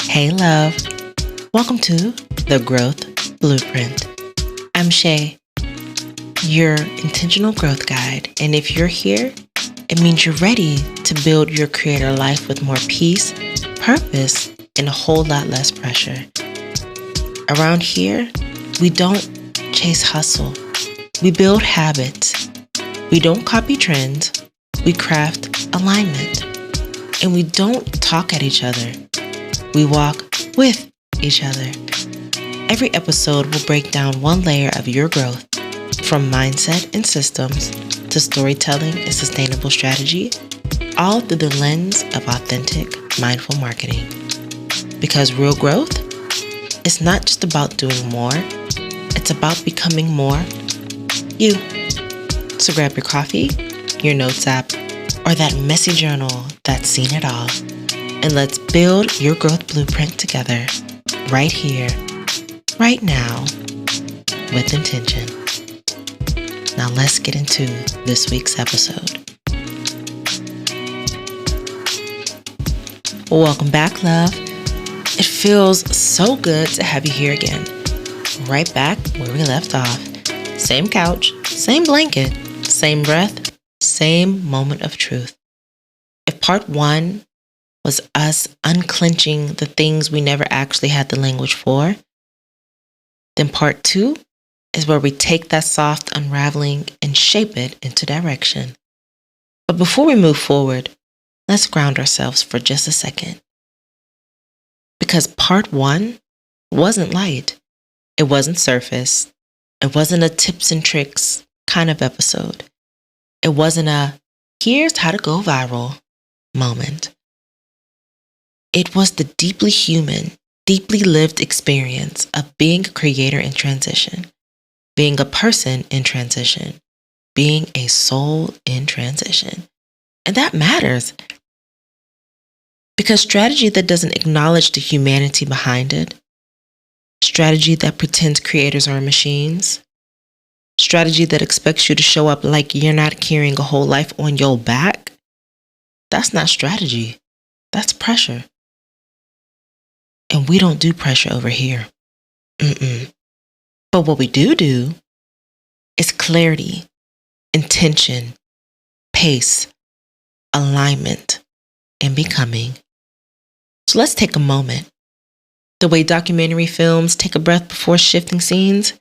Hey, love. Welcome to the Growth Blueprint. I'm Shay, your intentional growth guide. And if you're here, it means you're ready to build your creator life with more peace, purpose, and a whole lot less pressure. Around here, we don't chase hustle. We build habits. We don't copy trends. We craft alignment. And we don't talk at each other. We walk with each other. Every episode will break down one layer of your growth, from mindset and systems to storytelling and sustainable strategy, all through the lens of authentic, mindful marketing. Because real growth is not just about doing more, it's about becoming more you. So grab your coffee, your notes app, or that messy journal that's seen it all, and let's build your growth blueprint together, right here, right now, with intention. Now let's get into this week's episode. Welcome back, love. It feels so good to have you here again. Right back where we left off. Same couch, same blanket, same breath, same moment of truth. If part one was us unclenching the things we never actually had the language for, then part two is where we take that soft unraveling and shape it into direction. But before we move forward, let's ground ourselves for just a second. Because part one wasn't light. It wasn't surface. It wasn't a tips and tricks kind of episode. It wasn't a here's how to go viral moment. It was the deeply human, deeply lived experience of being a creator in transition, being a person in transition, being a soul in transition. And that matters. Because strategy that doesn't acknowledge the humanity behind it, strategy that pretends creators are machines, strategy that expects you to show up like you're not carrying a whole life on your back, that's not strategy. That's pressure. And we don't do pressure over here. But what we do is clarity, intention, pace, alignment, and becoming. So let's take a moment. The way documentary films take a breath before shifting scenes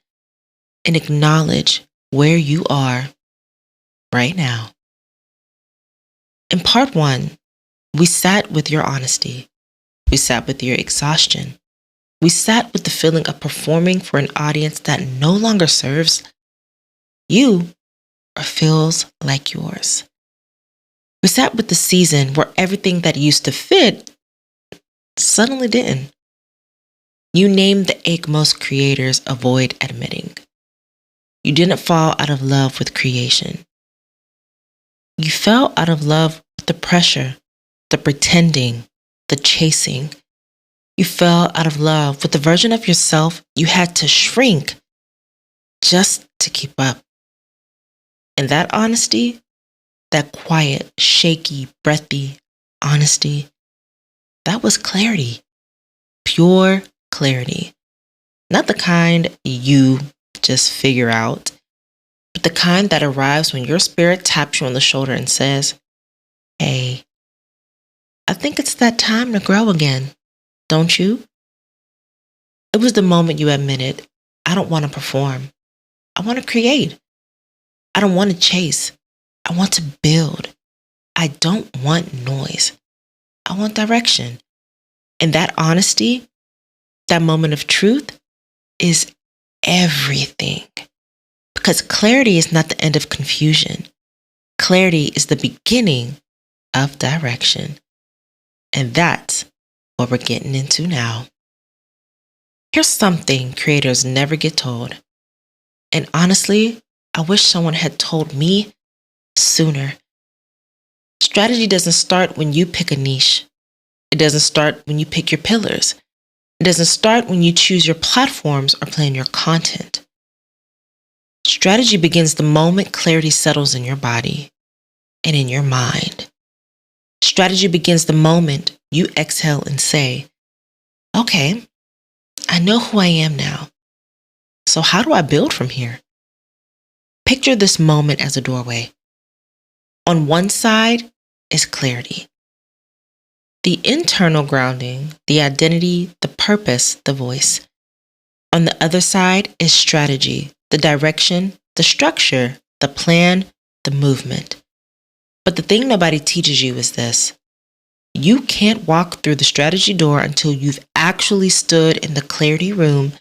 and acknowledge where you are right now. In part one, we sat with your honesty. We sat with your exhaustion. We sat with the feeling of performing for an audience that no longer serves you or feels like yours. We sat with the season where everything that used to fit suddenly didn't. You named the ache most creators avoid admitting. You didn't fall out of love with creation. You fell out of love with the pressure, the pretending, the chasing. You fell out of love with the version of yourself you had to shrink just to keep up. And that honesty, that quiet, shaky, breathy honesty, that was clarity. Pure clarity. Not the kind you just figure out, but the kind that arrives when your spirit taps you on the shoulder and says, hey, I think it's that time to grow again, don't you? It was the moment you admitted, I don't want to perform. I want to create. I don't want to chase. I want to build. I don't want noise. I want direction. And that honesty, that moment of truth, is everything. Because clarity is not the end of confusion. Clarity is the beginning of direction. And that's what we're getting into now. Here's something creators never get told. And honestly, I wish someone had told me sooner. Strategy doesn't start when you pick a niche. It doesn't start when you pick your pillars. It doesn't start when you choose your platforms or plan your content. Strategy begins the moment clarity settles in your body and in your mind. Strategy begins the moment you exhale and say, Okay, I know who I am now. So how do I build from here? Picture this moment as a doorway. On one side is clarity. The internal grounding, the identity, the purpose, the voice. On the other side is strategy, the direction, the structure, the plan, the movement. But the thing nobody teaches you is this. You can't walk through the strategy door until you've actually stood in the clarity room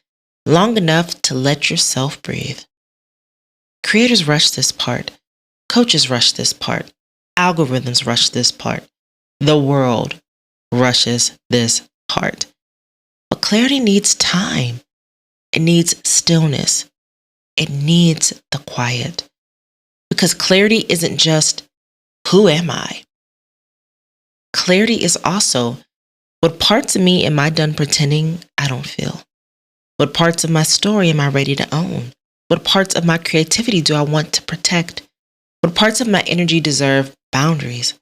long enough to let yourself breathe. Creators rush this part. Coaches rush this part. Algorithms rush this part. The world rushes this part. But clarity needs time. It needs stillness. It needs the quiet. Because clarity isn't just, who am I? Clarity is also, what parts of me am I done pretending I don't feel? What parts of my story am I ready to own? What parts of my creativity do I want to protect? What parts of my energy deserve boundaries?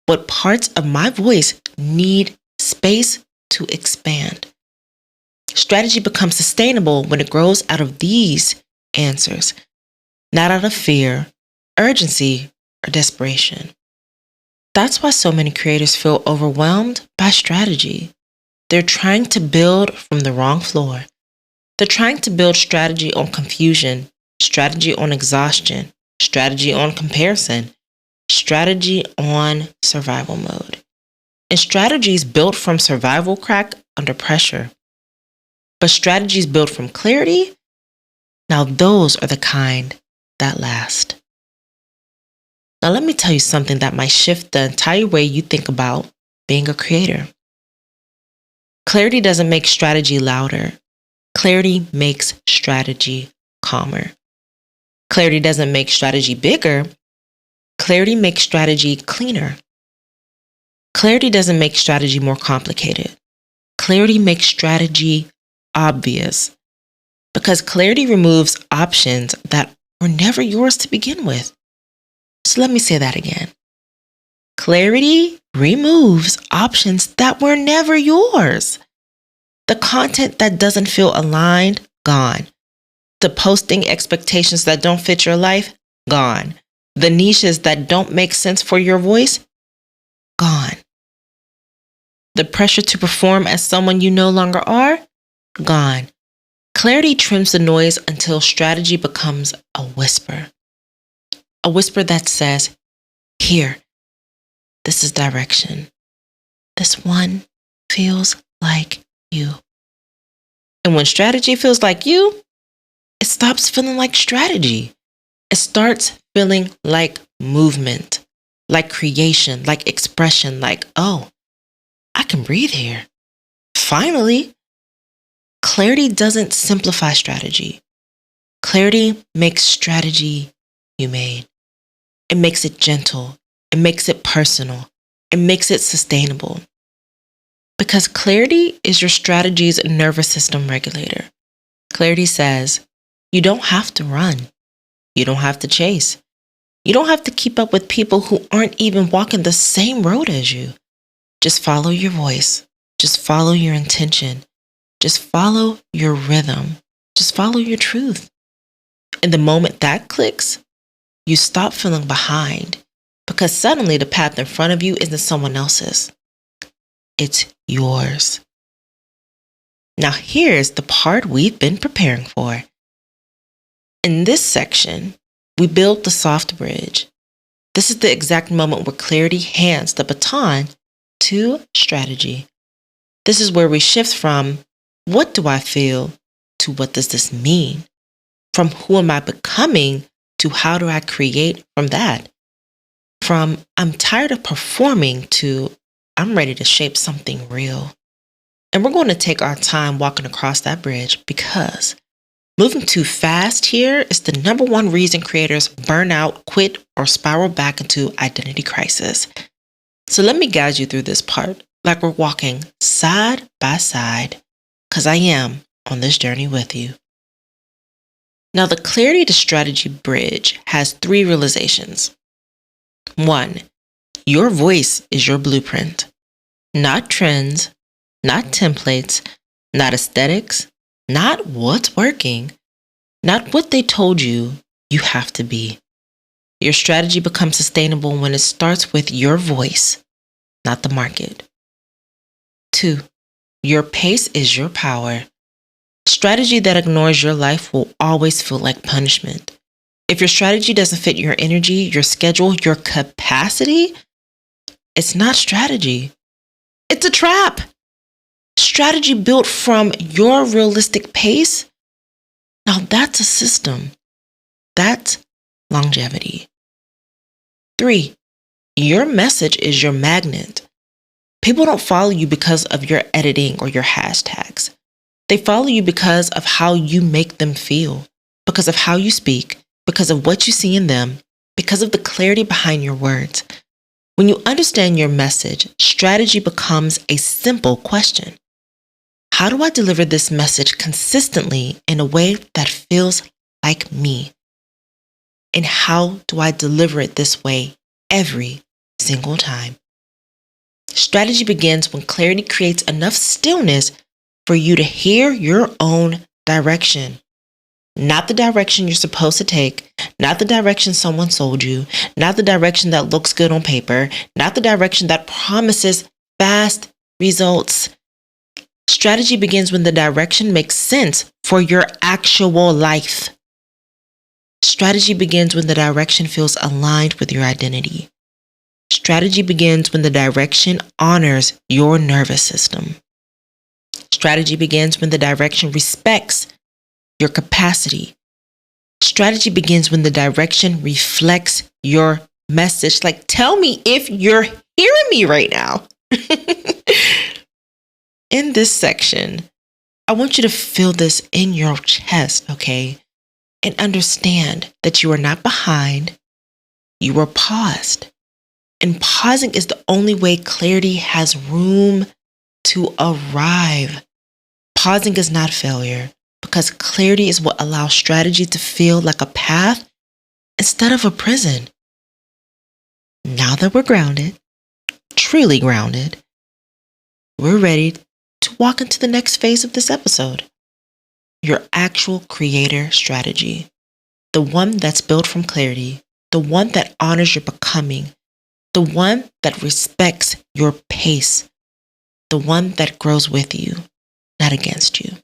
What parts of my voice need space to expand? Strategy becomes sustainable when it grows out of these answers, not out of fear, urgency, or desperation. That's why so many creators feel overwhelmed by strategy. They're trying to build from the wrong floor. They're trying to build strategy on confusion, strategy on exhaustion, strategy on comparison, strategy on survival mode. And strategies built from survival crack under pressure. But strategies built from clarity, now those are the kind that last. Now let me tell you something that might shift the entire way you think about being a creator. Clarity doesn't make strategy louder. Clarity makes strategy calmer. Clarity doesn't make strategy bigger. Clarity makes strategy cleaner. Clarity doesn't make strategy more complicated. Clarity makes strategy obvious. Because clarity removes options that were never yours to begin with. So let me say that again. Clarity removes options that were never yours. The content that doesn't feel aligned, gone. The posting expectations that don't fit your life, gone. The niches that don't make sense for your voice, gone. The pressure to perform as someone you no longer are, gone. Clarity trims the noise until strategy becomes a whisper. A whisper that says, here, this is direction. This one feels like you. And when strategy feels like you, it stops feeling like strategy. It starts feeling like movement, like creation, like expression, like, oh, I can breathe here. Finally, clarity doesn't simplify strategy. Clarity makes strategy humane. It makes it gentle. It makes it personal. It makes it sustainable. Because clarity is your strategy's nervous system regulator. Clarity says, you don't have to run. You don't have to chase. You don't have to keep up with people who aren't even walking the same road as you. Just follow your voice. Just follow your intention. Just follow your rhythm. Just follow your truth. And the moment that clicks, you stop feeling behind because suddenly the path in front of you isn't someone else's. It's yours. Now here's the part we've been preparing for. In this section, we build the soft bridge. This is the exact moment where clarity hands the baton to strategy. This is where we shift from what do I feel to what does this mean? From who am I becoming to how do I create from that? From I'm tired of performing to I'm ready to shape something real. And we're going to take our time walking across that bridge because moving too fast here is the number one reason creators burn out, quit, or spiral back into identity crisis. So let me guide you through this part like we're walking side by side because I am on this journey with you. Now, the clarity to strategy bridge has 3 realizations. 1, your voice is your blueprint, not trends, not templates, not aesthetics, not what's working, not what they told you you have to be. Your strategy becomes sustainable when it starts with your voice, not the market. 2, your pace is your power. Strategy that ignores your life will always feel like punishment. If your strategy doesn't fit your energy, your schedule, your capacity, it's not strategy. It's a trap. Strategy built from your realistic pace, now that's a system. That's longevity. 3, your message is your magnet. People don't follow you because of your editing or your hashtags. They follow you because of how you make them feel, because of how you speak, because of what you see in them, because of the clarity behind your words. When you understand your message, strategy becomes a simple question. How do I deliver this message consistently in a way that feels like me? And how do I deliver it this way every single time? Strategy begins when clarity creates enough stillness for you to hear your own direction. Not the direction you're supposed to take, not the direction someone sold you, not the direction that looks good on paper, not the direction that promises fast results. Strategy begins when the direction makes sense for your actual life. Strategy begins when the direction feels aligned with your identity. Strategy begins when the direction honors your nervous system. Strategy begins when the direction respects your capacity. Strategy begins when the direction reflects your message. Like, tell me if you're hearing me right now. In this section, I want you to feel this in your chest, okay? And understand that you are not behind, you are paused. And pausing is the only way clarity has room to arrive. Pausing is not failure, because clarity is what allows strategy to feel like a path instead of a prison. Now that we're grounded, truly grounded, we're ready to walk into the next phase of this episode. Your actual creator strategy. The one that's built from clarity, the one that honors your becoming, the one that respects your pace, the one that grows with you, not against you.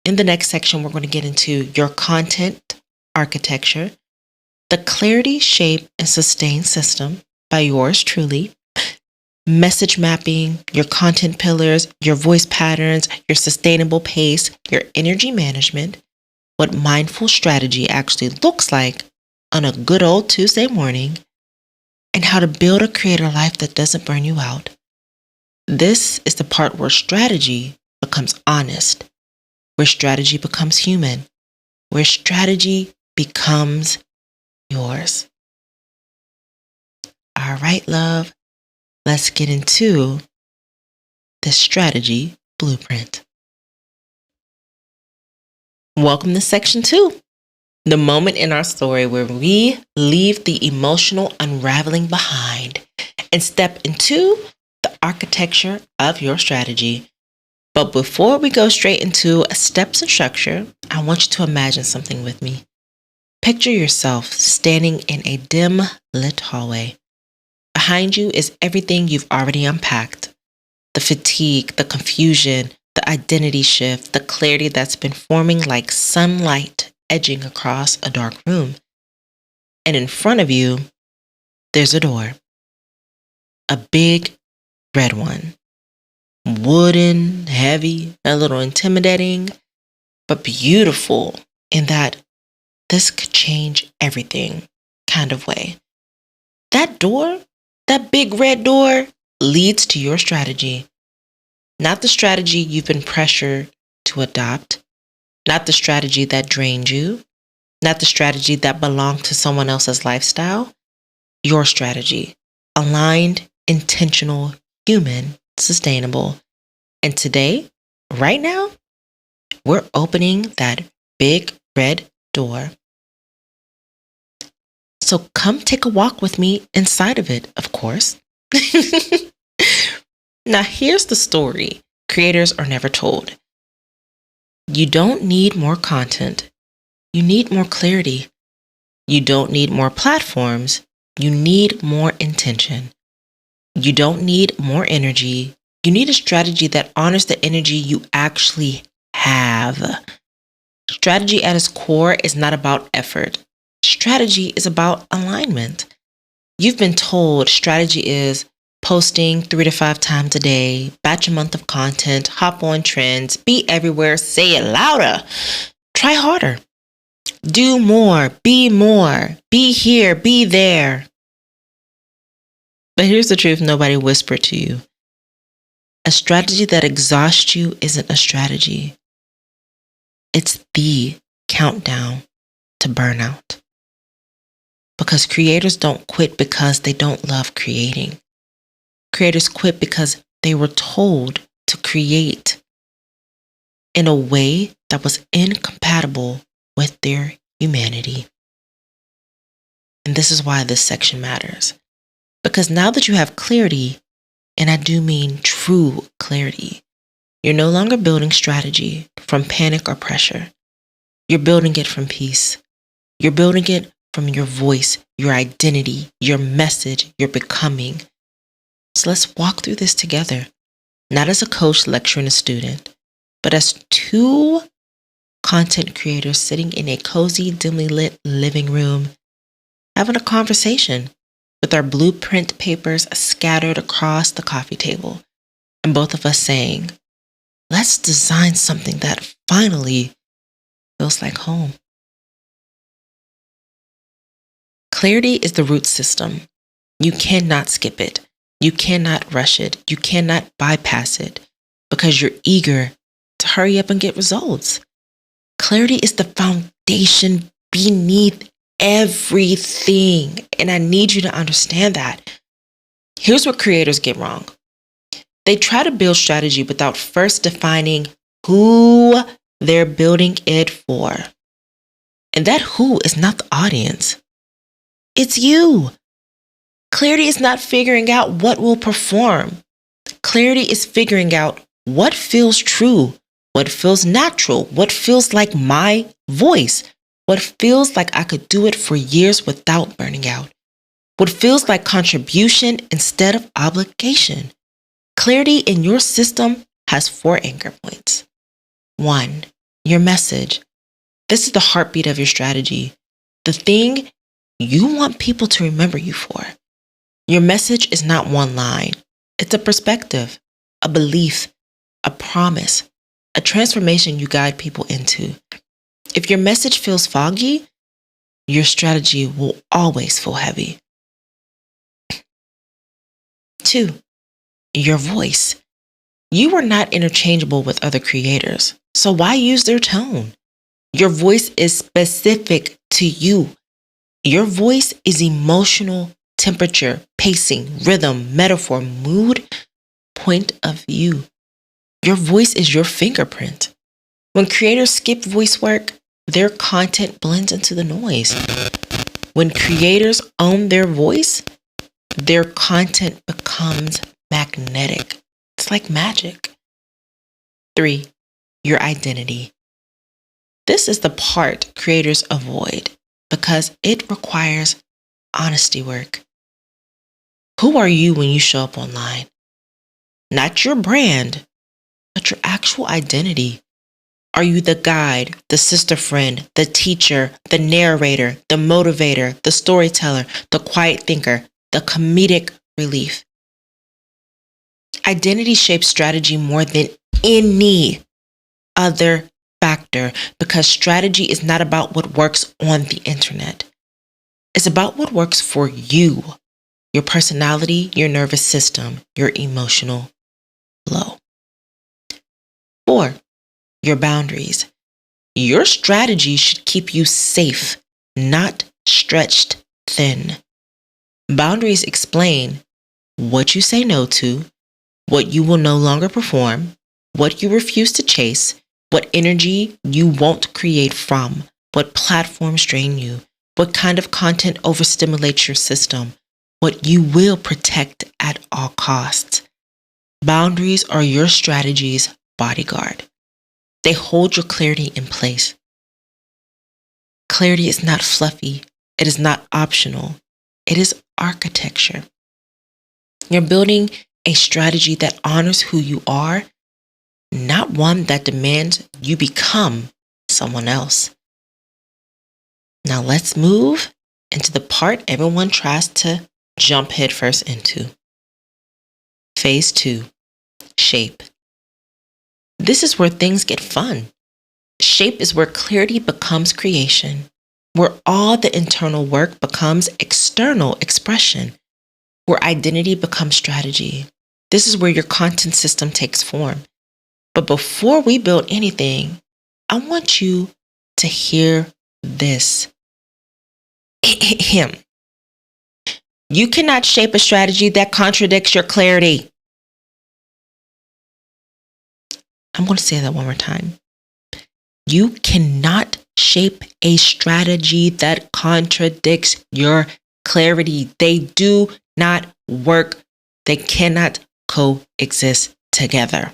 In the next section, we're going to get into your content architecture, the clarity, shape, and sustain system by yours truly, message mapping, your content pillars, your voice patterns, your sustainable pace, your energy management, what mindful strategy actually looks like on a good old Tuesday morning, and how to build a creator life that doesn't burn you out. This is the part where strategy becomes honest, where strategy becomes human, where strategy becomes yours. All right, love, let's get into the strategy blueprint. Welcome to section 2, the moment in our story where we leave the emotional unraveling behind and step into the architecture of your strategy. But before we go straight into steps and structure, I want you to imagine something with me. Picture yourself standing in a dim lit hallway. Behind you is everything you've already unpacked. The fatigue, the confusion, the identity shift, the clarity that's been forming like sunlight edging across a dark room. And in front of you, there's a door. A big red one. Wooden, heavy, a little intimidating, but beautiful in that this could change everything kind of way. That door, that big red door, leads to your strategy. Not the strategy you've been pressured to adopt, not the strategy that drained you, not the strategy that belonged to someone else's lifestyle. Your strategy, aligned, intentional, human, sustainable. And today, right now, we're opening that big red door. So come take a walk with me inside of it, of course. Now, here's the story creators are never told. You don't need more content. You need more clarity. You don't need more platforms. You need more intention. You don't need more energy. You need a strategy that honors the energy you actually have. Strategy at its core is not about effort. Strategy is about alignment. You've been told strategy is posting 3 to 5 times a day, batch a month of content, hop on trends, be everywhere, say it louder, try harder, do more, be here, be there. But here's the truth nobody whispered to you. A strategy that exhausts you isn't a strategy. It's the countdown to burnout. Because creators don't quit because they don't love creating. Creators quit because they were told to create in a way that was incompatible with their humanity. And this is why this section matters. Because now that you have clarity, and I do mean true clarity, you're no longer building strategy from panic or pressure. You're building it from peace. You're building it from your voice, your identity, your message, your becoming. So let's walk through this together, not as a coach lecturing a student, but as two content creators sitting in a cozy, dimly lit living room, having a conversation with our blueprint papers scattered across the coffee table, and both of us saying, let's design something that finally feels like home. Clarity is the root system. You cannot skip it. You cannot rush it. You cannot bypass it because you're eager to hurry up and get results. Clarity is the foundation beneath everything. And I need you to understand that. Here's what creators get wrong. They try to build strategy without first defining who they're building it for. And that who is not the audience. It's you. Clarity is not figuring out what will perform. Clarity is figuring out what feels true, what feels natural, what feels like my voice, what feels like I could do it for years without burning out, what feels like contribution instead of obligation. Clarity in your system has 4 anchor points. 1, your message. This is the heartbeat of your strategy, the thing you want people to remember you for. Your message is not one line. It's a perspective, a belief, a promise, a transformation you guide people into. If your message feels foggy, your strategy will always feel heavy. 2, your voice. You are not interchangeable with other creators, so why use their tone? Your voice is specific to you. Your voice is emotional temperature, pacing, rhythm, metaphor, mood, point of view. Your voice is your fingerprint. When creators skip voice work, their content blends into the noise. When creators own their voice, their content becomes magnetic. It's like magic. 3, your identity. This is the part creators avoid because it requires honesty work. Who are you when you show up online? Not your brand, but your actual identity. Are you the guide, the sister friend, the teacher, the narrator, the motivator, the storyteller, the quiet thinker, the comedic relief? Identity shapes strategy more than any other factor because strategy is not about what works on the internet. It's about what works for you, your personality, your nervous system, your emotional flow. 4, your boundaries. Your strategy should keep you safe, not stretched thin. Boundaries explain what you say no to, what you will no longer perform, what you refuse to chase, what energy you won't create from, what platforms drain you, what kind of content overstimulates your system, what you will protect at all costs. Boundaries are your strategy's bodyguard. They hold your clarity in place. Clarity is not fluffy. It is not optional. It is architecture. You're building a strategy that honors who you are, not one that demands you become someone else. Now let's move into the part everyone tries to jump headfirst into. Phase 2, shape. This is where things get fun. Shape is where clarity becomes creation, where all the internal work becomes external expression, where identity becomes strategy. This is where your content system takes form. But before we build anything, I want you to hear this. You cannot shape a strategy that contradicts your clarity. I'm going to say that one more time. You cannot shape a strategy that contradicts your clarity. They do not work. They cannot coexist together.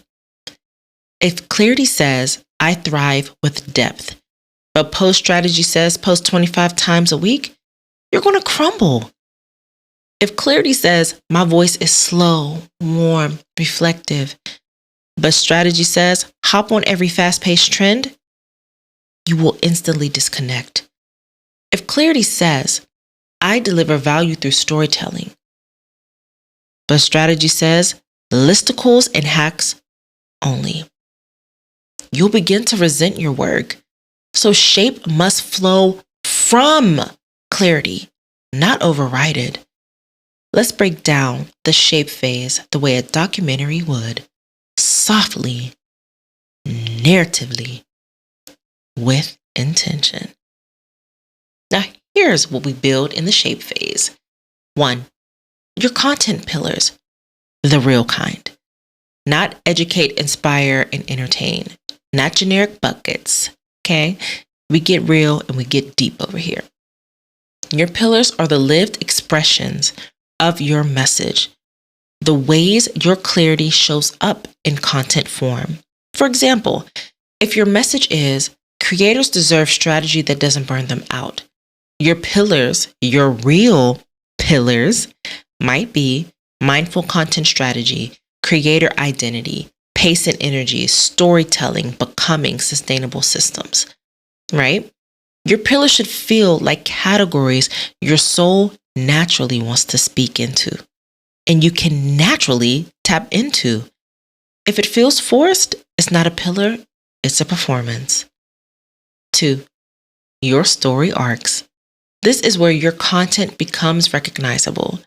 If clarity says, I thrive with depth, but post strategy says post 25 times a week, you're going to crumble. If clarity says, my voice is slow, warm, reflective, but strategy says, hop on every fast-paced trend, you will instantly disconnect. If clarity says, I deliver value through storytelling, but strategy says, listicles and hacks only, you'll begin to resent your work. So shape must flow from clarity, not override it. Let's break down the shape phase the way a documentary would, softly, narratively, with intention. Now, here's what we build in the shape phase. 1, your content pillars, the real kind. Not educate, inspire, and entertain. Not generic buckets, okay? We get real and we get deep over here. Your pillars are the lived expressions of your message, the ways your clarity shows up in content form. For example, if your message is, creators deserve strategy that doesn't burn them out, your pillars, your real pillars, might be mindful content strategy, creator identity, pace and energy, storytelling, becoming, sustainable systems, right? Your pillars should feel like categories your soul naturally wants to speak into, and you can naturally tap into. If it feels forced, it's not a pillar, it's a performance. 2, your story arcs. This is where your content becomes recognizable.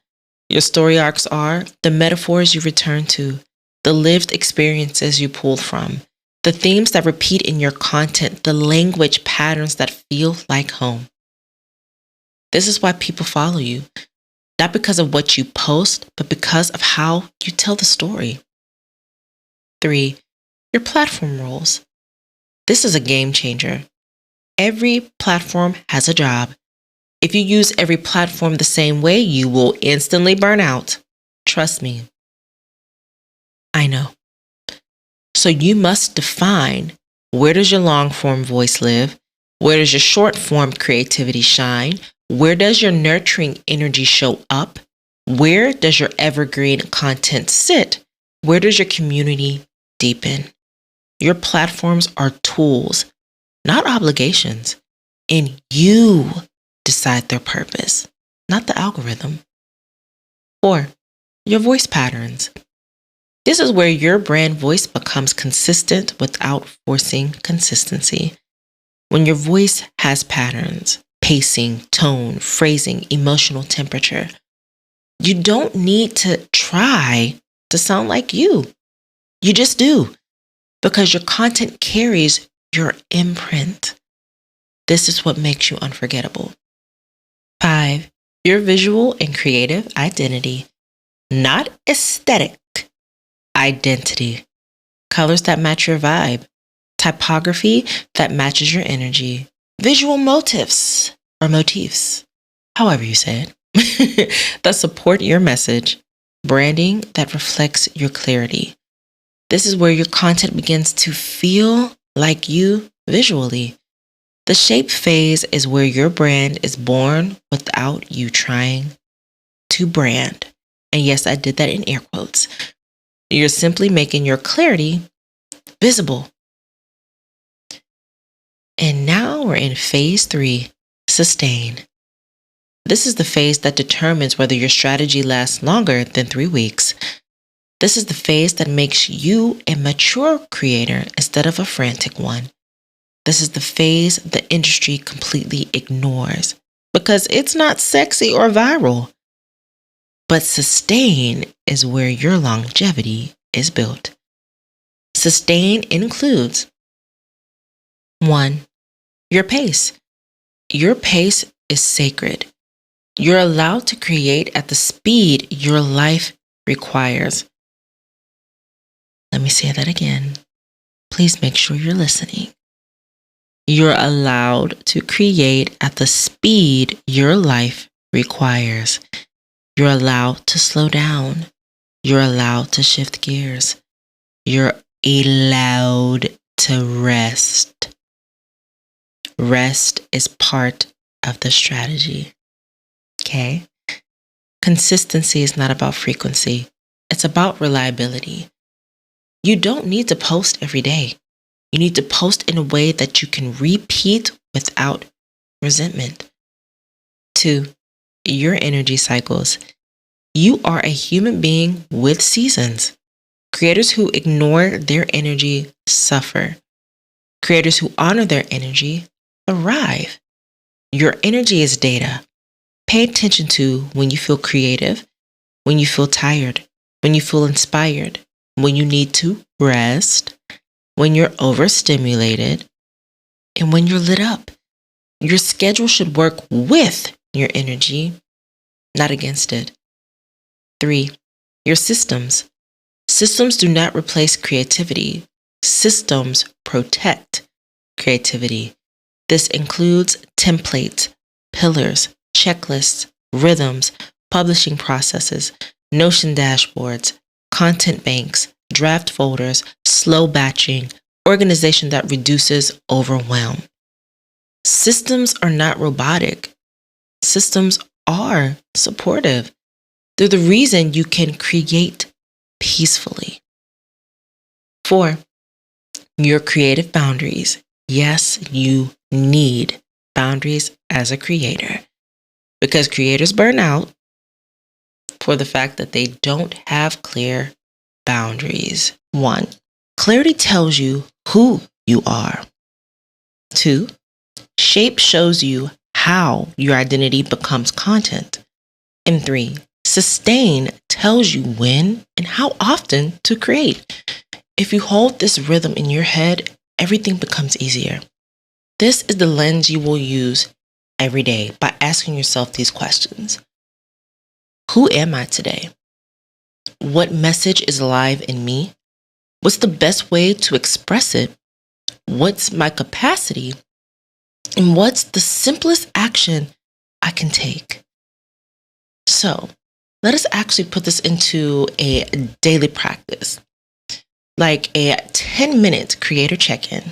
Your story arcs are the metaphors you return to, the lived experiences you pull from, the themes that repeat in your content, the language patterns that feel like home. This is why people follow you, not because of what you post, but because of how you tell the story. 3, your platform roles. This is a game changer. Every platform has a job. If you use every platform the same way, you will instantly burn out. Trust me. I know. So you must define, where does your long form voice live? Where does your short form creativity shine? Where does your nurturing energy show up? Where does your evergreen content sit? Where does your community deepen? Your platforms are tools, not obligations, and you decide their purpose, not the algorithm. 4, your voice patterns. This is where your brand voice becomes consistent without forcing consistency. When your voice has patterns, pacing, tone, phrasing, emotional temperature, you don't need to try to sound like you. You just do, because your content carries your imprint. This is what makes you unforgettable. 5, your visual and creative identity, not aesthetic identity. Colors that match your vibe, typography that matches your energy, visual motifs or motifs, however you say it, that support your message. branding that reflects your clarity. This is where your content begins to feel like you visually. The shape phase is where your brand is born without you trying to brand. And yes, I did that in air quotes. You're simply making your clarity visible. And now we're in phase 3, sustain. This is the phase that determines whether your strategy lasts longer than 3 weeks. This is the phase that makes you a mature creator instead of a frantic one. This is the phase the industry completely ignores because it's not sexy or viral. But sustain is where your longevity is built. Sustain includes 1. Your pace. Your pace is sacred. You're allowed to create at the speed your life requires. Let me say that again. Please make sure you're listening. You're allowed to create at the speed your life requires. You're allowed to slow down. You're allowed to shift gears. You're allowed to rest. Rest is part of the strategy. Okay? Consistency is not about frequency. It's about reliability. You don't need to post every day. You need to post in a way that you can repeat without resentment. 2, your energy cycles. You are a human being with seasons. Creators who ignore their energy suffer. Creators who honor their energy thrive. Your energy is data. Pay attention to when you feel creative, when you feel tired, when you feel inspired, when you need to rest, when you're overstimulated, and when you're lit up. Your schedule should work with your energy, not against it. 3, your systems. Systems do not replace creativity. Systems protect creativity. This includes templates, pillars, checklists, rhythms, publishing processes, Notion dashboards, content banks, draft folders, slow batching, organization that reduces overwhelm. Systems are not robotic. Systems are supportive. They're the reason you can create peacefully. 4, your creative boundaries. Yes, you need boundaries as a creator because creators burn out for the fact that they don't have clear boundaries. 1, clarity tells you who you are. 2, shape shows you how your identity becomes content. And 3, sustain tells you when and how often to create. If you hold this rhythm in your head, everything becomes easier. This is the lens you will use every day by asking yourself these questions. Who am I today? What message is alive in me? What's the best way to express it? What's my capacity? And what's the simplest action I can take? So, let us actually put this into a daily practice, like a 10-minute creator check-in.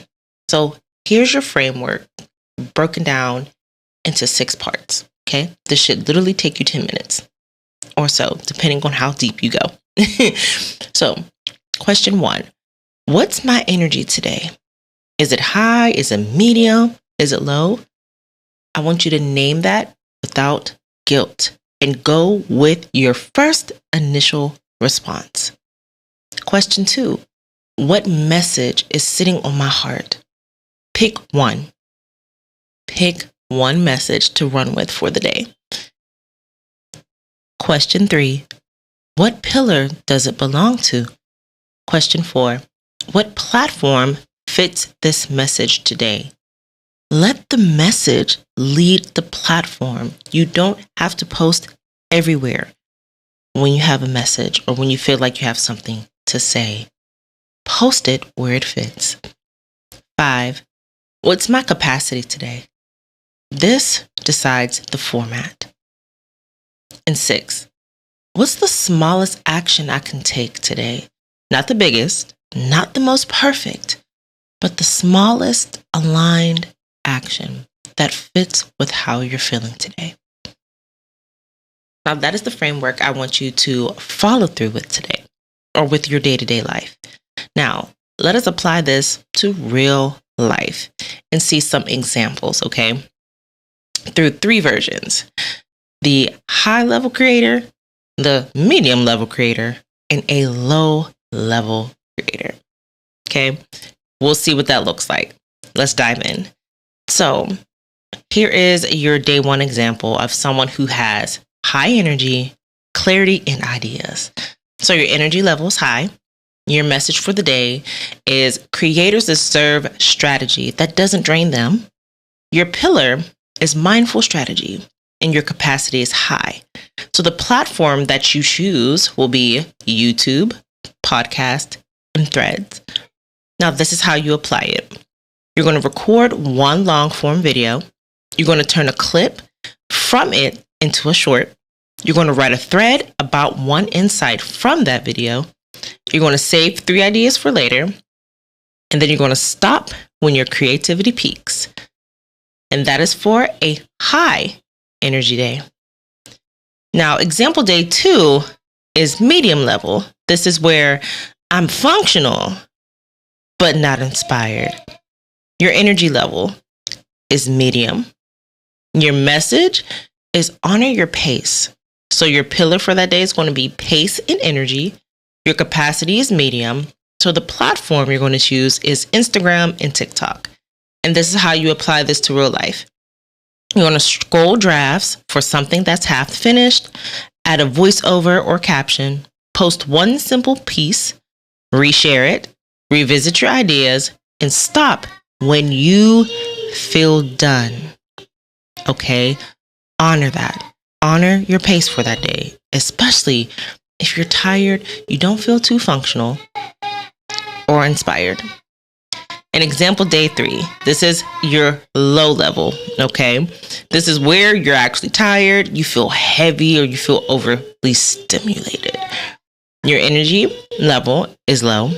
So here's your framework broken down into 6 parts, okay? This should literally take you 10 minutes or so, depending on how deep you go. So, question 1, what's my energy today? Is it high? Is it medium? Is it low? I want you to name that without guilt and go with your first initial response. Question 2, what message is sitting on my heart? Pick one. Pick one message to run with for the day. Question 3, what pillar does it belong to? Question 4, what platform fits this message today? Let the message lead the platform. You don't have to post everywhere when you have a message or when you feel like you have something to say. Post it where it fits. 5, what's my capacity today? This decides the format. And 6, what's the smallest action I can take today? Not the biggest, not the most perfect, but the smallest aligned action that fits with how you're feeling today. Now, that is the framework I want you to follow through with today or with your day-to-day life. Now, let us apply this to real life and see some examples, okay? Through 3 versions: the high-level creator, the medium-level creator, and a low-level creator. Okay, we'll see what that looks like. Let's dive in. So here is your day 1 example of someone who has high energy, clarity, and ideas. So your energy level is high. Your message for the day is creators deserve strategy that doesn't drain them. Your pillar is mindful strategy, and your capacity is high. So the platform that you choose will be YouTube, podcast, and Threads. Now, this is how you apply it. You're going to record one long form video. You're going to turn a clip from it into a short. You're going to write a thread about one insight from that video. You're going to save 3 ideas for later. And then you're going to stop when your creativity peaks. And that is for a high energy day. Now, example day 2 is medium level. This is where I'm functional, but not inspired. Your energy level is medium. Your message is honor your pace. So your pillar for that day is going to be pace and energy. Your capacity is medium. So the platform you're going to choose is Instagram and TikTok. And this is how you apply this to real life. You're going to scroll drafts for something that's half finished, add a voiceover or caption, post one simple piece, reshare it, revisit your ideas, and stop when you feel done. Okay? Honor that. Honor your pace for that day, especially if you're tired, you don't feel too functional or inspired. And example day 3, this is your low level, okay? This is where you're actually tired, you feel heavy, or you feel overly stimulated. Your energy level is low.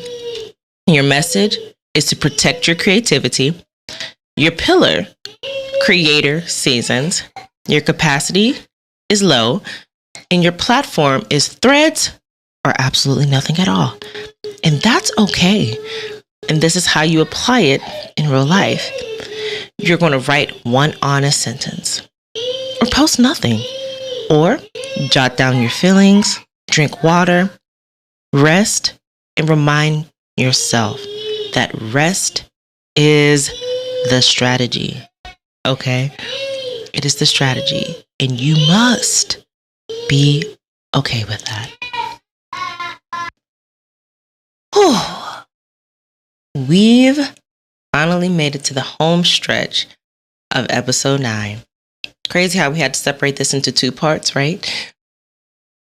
Your message is to protect your creativity. Your pillar, creator seasons. Your capacity is low. And your platform is Threads or absolutely nothing at all. And that's okay. And this is how you apply it in real life. You're going to write one honest sentence or post nothing, or jot down your feelings, drink water, rest, and remind yourself that rest is the strategy. Okay? It is the strategy, and you must be okay with that. We've finally made it to the home stretch of episode 9. Crazy how we had to separate this into 2 parts, right?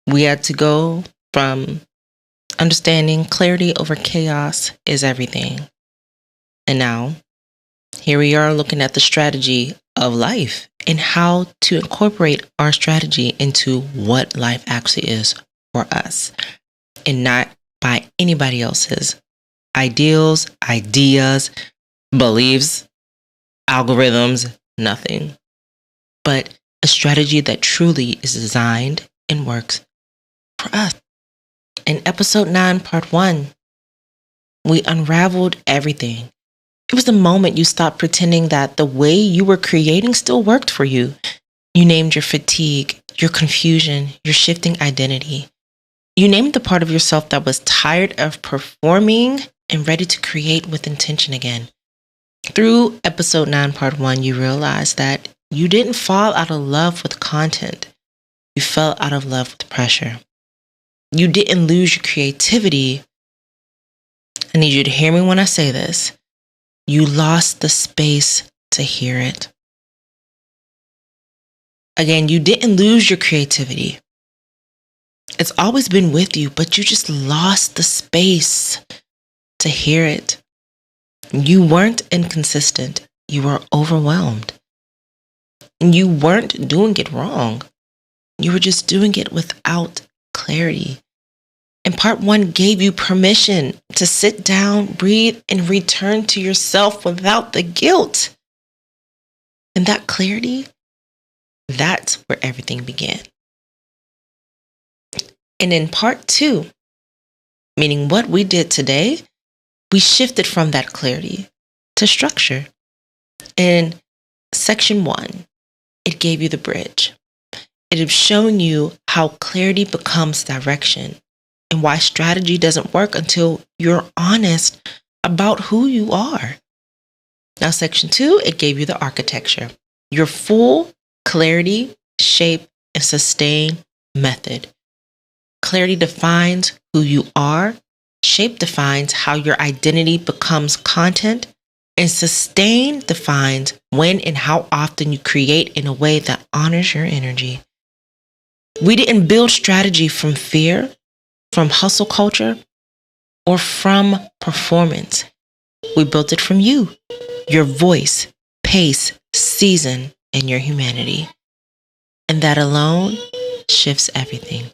We had to go from understanding clarity over chaos is everything. And now, here we are looking at the strategy of life and how to incorporate our strategy into what life actually is for us and not by anybody else's ideals, ideas, beliefs, algorithms, nothing. But a strategy that truly is designed and works for us. In episode 9, part 1, we unraveled everything. It was the moment you stopped pretending that the way you were creating still worked for you. You named your fatigue, your confusion, your shifting identity. You named the part of yourself that was tired of performing and ready to create with intention again. Through episode 9, part 1, you realized that you didn't fall out of love with content. You fell out of love with pressure. You didn't lose your creativity. I need you to hear me when I say this. You lost the space to hear it. Again, you didn't lose your creativity. It's always been with you, but you just lost the space to hear it. You weren't inconsistent. You were overwhelmed. You weren't doing it wrong. You were just doing it without clarity. And part 1 gave you permission to sit down, breathe, and return to yourself without the guilt. And that clarity, that's where everything began. And in part 2, meaning what we did today, we shifted from that clarity to structure. In section 1, it gave you the bridge. It is showing you how clarity becomes direction and why strategy doesn't work until you're honest about who you are. Now, section 2, it gave you the architecture, your full clarity, shape, and sustain method. Clarity defines who you are, shape defines how your identity becomes content, and sustain defines when and how often you create in a way that honors your energy. We didn't build strategy from fear, from hustle culture, or from performance. We built it from you, your voice, pace, season, and your humanity. And that alone shifts everything.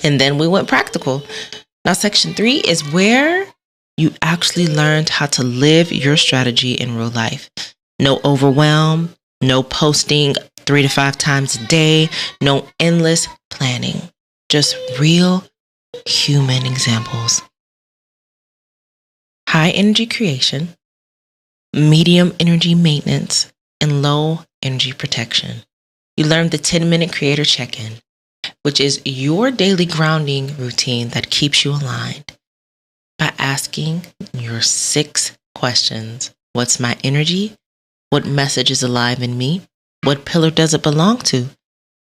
And then we went practical. Now, section 3 is where you actually learned how to live your strategy in real life. No overwhelm, no posting 3 to 5 times a day, no endless planning, just real human examples. High energy creation, medium energy maintenance, and low energy protection. You learned the 10-minute creator check-in, which is your daily grounding routine that keeps you aligned by asking your 6 questions. What's my energy? What message is alive in me? What pillar does it belong to?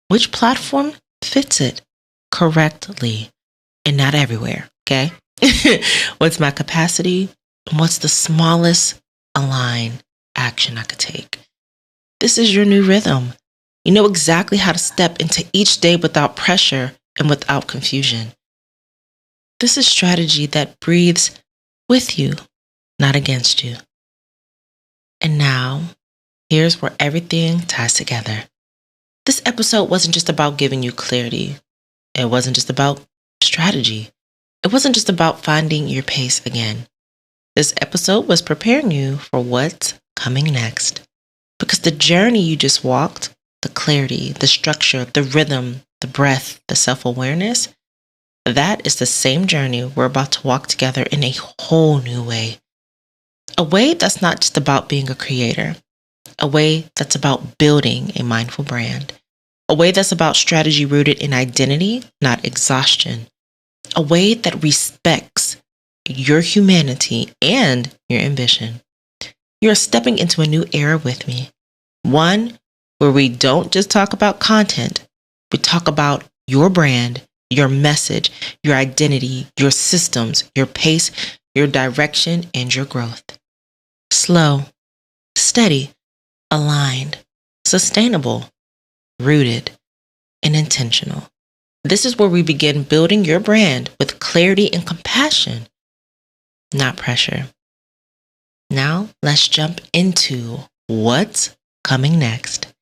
Which platform fits it correctly? And not everywhere, okay? What's my capacity? What's the smallest aligned action I could take? This is your new rhythm. You know exactly how to step into each day without pressure and without confusion. This is strategy that breathes with you, not against you. And now, here's where everything ties together. This episode wasn't just about giving you clarity. It wasn't just about strategy. It wasn't just about finding your pace again. This episode was preparing you for what's coming next. Because the journey you just walked, the clarity, the structure, the rhythm, the breath, the self-awareness, that is the same journey we're about to walk together in a whole new way. A way that's not just about being a creator. A way that's about building a mindful brand. A way that's about strategy rooted in identity, not exhaustion. A way that respects your humanity and your ambition. You're stepping into a new era with me. One where we don't just talk about content, we talk about your brand, your message, your identity, your systems, your pace, your direction, and your growth. Slow, steady, aligned, sustainable, rooted, and intentional. This is where we begin building your brand with clarity and compassion, not pressure. Now, let's jump into what's coming next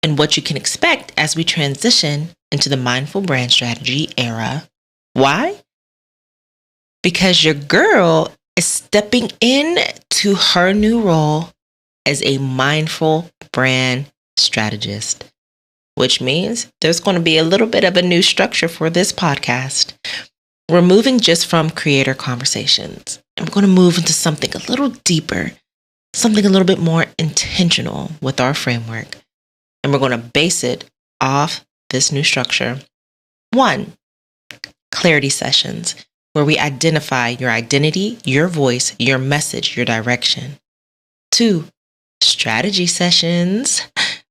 and what you can expect as we transition into the mindful brand strategy era. Why? Because your girl is stepping in to her new role as a mindful brand strategist, which means there's going to be a little bit of a new structure for this podcast. We're moving just from creator conversations, and we're going to move into something a little deeper, something a little bit more intentional with our framework. And we're going to base it off this new structure. 1, clarity sessions, where we identify your identity, your voice, your message, your direction. 2, strategy sessions,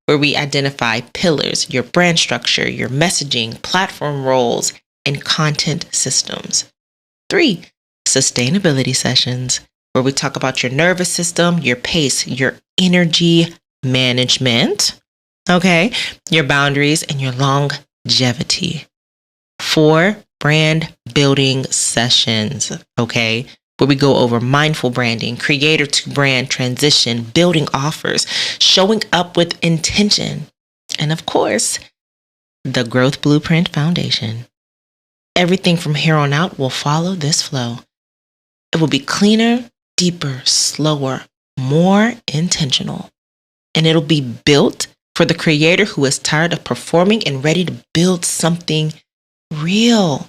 where we identify pillars, your brand structure, your messaging, platform roles, and content systems. 3, sustainability sessions, where we talk about your nervous system, your pace, your energy management, okay, your boundaries, and your longevity. 4, brand building sessions, okay, where we go over mindful branding, creator to brand transition, building offers, showing up with intention. And of course, the Growth Blueprint Foundation. Everything from here on out will follow this flow. It will be cleaner, deeper, slower, more intentional. And it'll be built for the creator who is tired of performing and ready to build something real.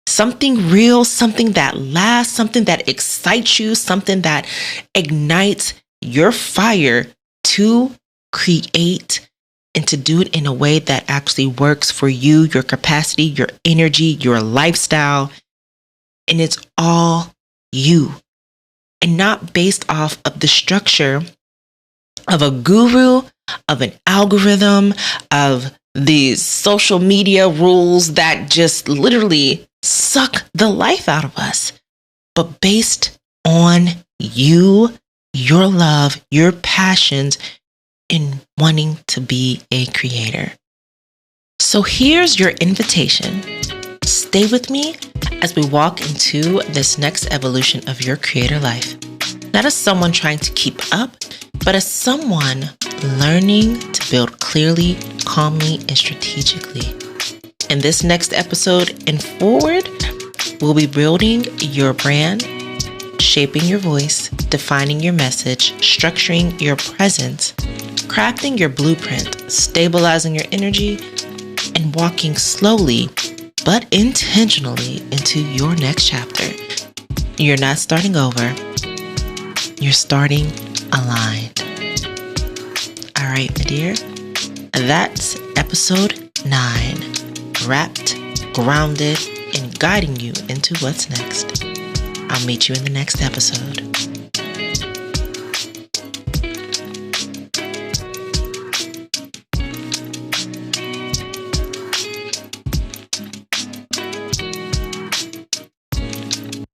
Something real, something that lasts, something that excites you, something that ignites your fire to create and to do it in a way that actually works for you, your capacity, your energy, your lifestyle. And it's all you, and not based off of the structure of a guru, of an algorithm, of these social media rules that just literally suck the life out of us, but based on you, your love, your passions, in wanting to be a creator. So here's your invitation. Stay with me as we walk into this next evolution of your creator life. Not as someone trying to keep up, but as someone learning to build clearly, calmly, and strategically. In this next episode and forward, we'll be building your brand, shaping your voice, defining your message, structuring your presence, crafting your blueprint, stabilizing your energy, and walking slowly but intentionally into your next chapter. You're not starting over. You're starting aligned. All right, my dear. That's episode 9. Wrapped, grounded, and guiding you into what's next. I'll meet you in the next episode.